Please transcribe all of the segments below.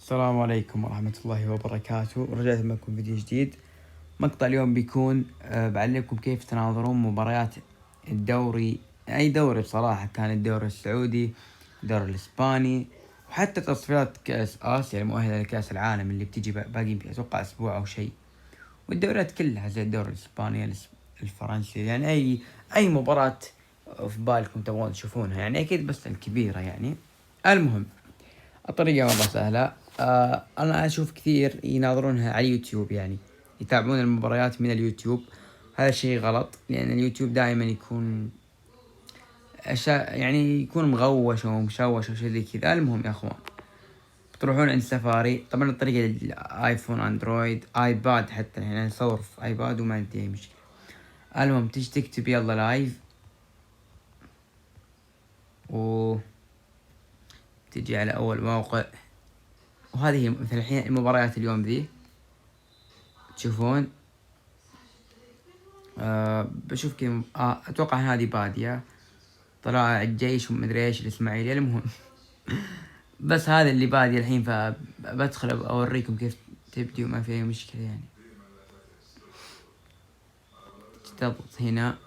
السلام عليكم ورحمة الله وبركاته. رجعت معكم فيديو جديد. مقطع اليوم بيكون بعلمكم كيف تناظرون مباريات الدوري، أي دوري بصراحة، كان الدوري السعودي، الدوري الإسباني، وحتى تصفيات كأس آسيا المؤهلة لكأس العالم اللي بتيجي باقي أتوقع أسبوع أو شيء، والدوريات كلها زي الدوري الإسباني الفرنسي، يعني أي مباراة في بالكم تبغون تشوفونها، يعني أكيد بس الكبيرة يعني. المهم، الطريقة مرة سهلة. أنا أشوف كثير يناظرونها على اليوتيوب، يعني يتابعون المباريات من اليوتيوب. هذا شيء غلط، لأن اليوتيوب دائما يكون يعني يكون مغوش أو مشوش أو شيء زي كذا. المهم يا أخوان، بتروحون عند سفاري. طبعا الطريقة الآيفون، أندرويد، آيباد، حتى يعني نصور في آيباد وما عندي أي مشكلة. المهم تيجي تكتب يلا لايف، و تجي على أول موقع، وهذه مثل الحين المباريات اليوم ذي تشوفون. بشوف كذا. اتوقع هذه بادية، طلائع الجيش ومدري ايش الاسماعيلية. المهم بس هذا اللي بادية الحين، فبدخل اوريكم كيف تبدي وما في اي مشكلة يعني. تضغط هنا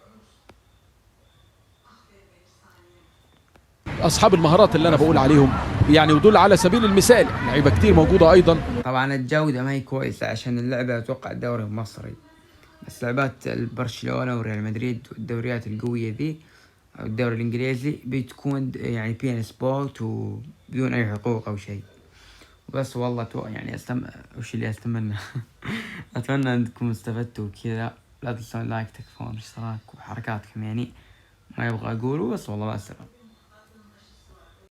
اصحاب المهارات اللي انا بقول عليهم يعني، ودول على سبيل المثال لعيبه كتير موجوده ايضا. طبعا الجودة ما هي كويسة عشان اللعبة اتوقع الدوري المصري، بس لعبات برشلونة وريال مدريد والدوريات القوية ذي، او الدوري الانجليزي، بتكون يعني بي ان سبورت وبدون اي حقوق او شيء. بس والله يعني وش اللي استمنى اتمنى انكم استفدتوا كذا. لا تنسون لايك، تكفون اشتراك وحركاتكم، يعني ما يبغى اقوله، بس والله ما اسلم.